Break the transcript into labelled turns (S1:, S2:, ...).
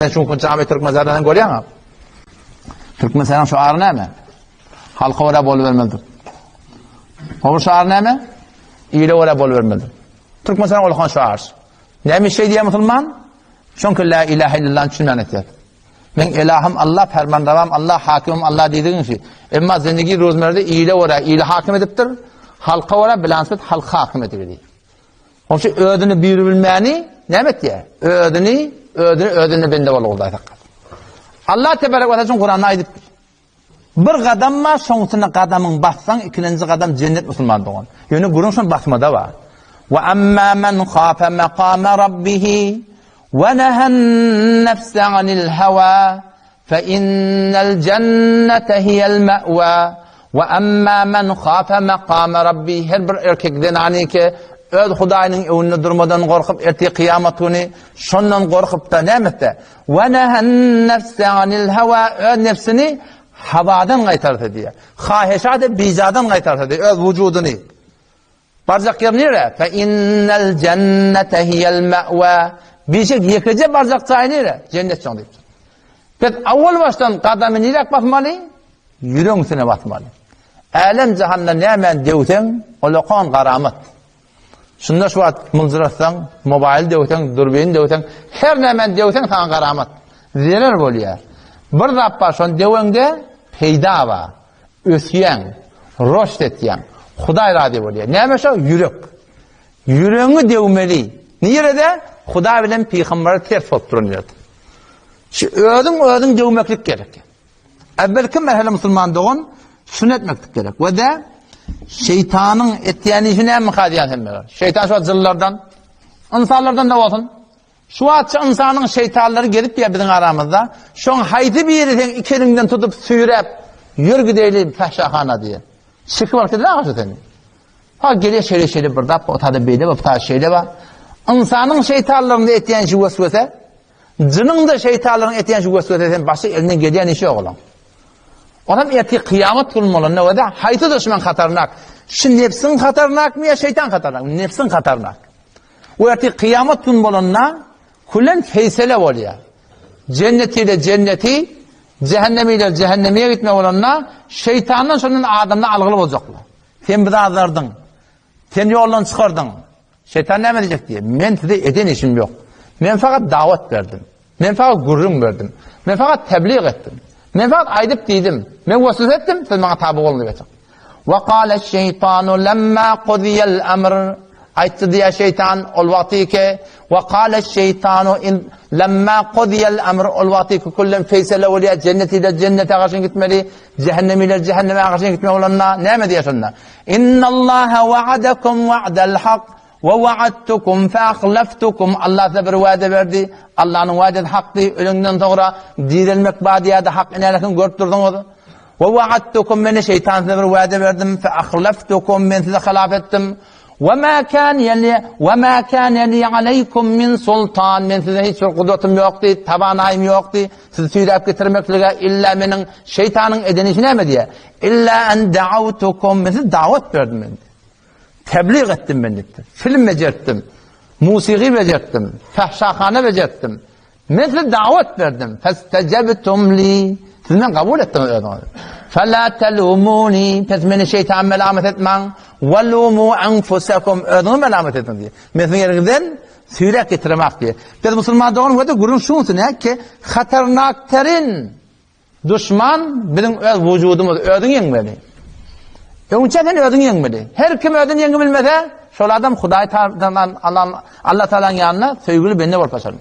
S1: Çünkü cami Türkmenlerden görüyorsun. Türkmenlerin şuarı ne mi? Halka oraya bol vermelidir. O şuarı ne mi? İyile oraya bol vermelidir. Türkmenlerin olağan şuarı. Ne mi şey diye Müslüman? Çünkü la ilahe illallah düşünmen etler. Men ilahım Allah, fermandavam Allah, hakimim Allah dediğin şey. Ama zindagi rozmerde iyile oraya, iyile hakim ediptir. Halka oraya bilansız halka hakim edilir. O şey ödünü bir bilmeyeni ne mi diye? Ödünü bende oldu aytak. Allah tebarek ve teala Kur'an'da ayettir. Bir qadamma soňsuna qadamyň bassaň, ikinji qadam cennet musulman dogan. Ýöne gurun şon basmada var. Wa amma man khafa maqama rabbih wa nahan nafsa 'anil hawa fa innal jannata hiyal ma'wa. Wa amma man khafa maqama rabbih her bir erkekden anike öz Hudaýynyň öňünde durmadan gorkup erti kıyamat günü şondan gorkup da nämetde wa nahan nafsa 'anil hawa öz nefsini havadan qaytardı diye. Xahişat bizadan qaytardı diye öz vücudunu. Barzak yer nere? Fe innel cennete hiyel ma'wa. Bişek yekece barzak çay nere? Cennet çoğun deyip. Pet avval baştan qadamı nirek basmalı? Yüreğine basmalı. Alem cehennem nemen devten olaqan qaramat. Şunda şu at mınzırassan, mobil devten, durbin devten, her nemen devten kan qaramat. Zirer bolýar. Bir zappa şon devende peyda var, ösýän, roşt etýän, Hudaý rady bolýar. Näme şo? Yürek. Yüreğini devmeli. Nirede? Hudaý bilen peýgamberi ters bolup durýar. Şu ödün devmeklik gerek. Evvelki merhele musulman doğun, şunu etmeklik gerek. Ve de şeytanın etýäni işine hem mukadiyan hemmeler. Şeytan şu zıllardan, insanlardan da olsun. Şu atça insanın şeytanları gelip ya bizim aramızda. Şon haydi bir yerden ikerinden tutup sürep yürgü deyli fahşahana diye. Şıkı var ki ne ağaçı seni? Ha geliyor şeyle burada, otada beyde var, otada şeyle var. İnsanın şeytanlarında etyen şu vesvese, cının da şeytanların etyen şu vesvese, başı elinden geliyen işi oğlan. Adam eti kıyamet kılmalı ne o da? Haydi düşman hatarnak. Şu nefsin hatarnak mı ya şeytan hatarnak mı? Nefsin hatarnak. O eti kıyamet kılmalı kullen feysele bolýar. Cennetiyle cenneti, cehennemiyle cehennemiye gitme olanna, şeytandan şonun adamda algılı boljaklar. Sen bir azardın, sen yoldan çıkardın. Şeytan ne diyecek diye. Men size eden işim yok. Men fakat davet verdim. Men fakat gurrun verdim. Men fakat tebliğ ettim. Men fakat aydıp dedim. Men vasıf ettim, siz bana tabi olmayacak. Ve kâle'ş-şeytanu lemma qudiyel emr. Aytdı diye şeytan ol vakti ki ve kâle'ş-şeytanu lemma qudiyel emr ol vakti ki kullen feysele olya cennetiyle cennete karşı gitmeli, cehennemiyle cehenneme karşı gitmeli olanlar ne mi diye şunlar? İnnallâhe va'adekum va'del hak ve va'adtukum fe ahlaftukum. Allah size bir vaade verdi. Allah'ın vaadeti haktı. Ölümden sonra dirilmek badiyada hak inerken görüp durdunuz. Ve va'adtukum beni şeytan size bir vaade verdim. Fe ahlaftukum ben size halaf ettim. وَمَا كَانَ لِي عَلَيْكُمْ مِنْ سُلْطَانٍ Men size hiç kudretim yoktu, tabanayım yoktu. Sizi süydep getirmekle illa menin şeytanın edenişine mi diye. İlla en da'avtukum men size davet verdim ben. Tebliğ ettim ben dedi. Film becerttim. Musiki becerttim. Fahşahane becerttim. Men size davet verdim. فَاسْتَجَبْتُمْ لِي Sizden kabul ettim. فَلَا تَلُومُونِي Pes beni şeytan melamet etmen. وَلُومُوا أَنْفُسَكُمْ Ödünü melamet edin diye. Mesela yerden süyrek getirmek diye. Pes Müslüman doğun ve de gurun şunsun ya ki hatırnakterin düşman bizim öz vücudumuz ödün yenmeli. Önçeden ödün yenmeli. Her kim ödün yengi bilmese şol adam Hudaý tarafından Allah Teala'nın yanına sevgili bende var paşarım.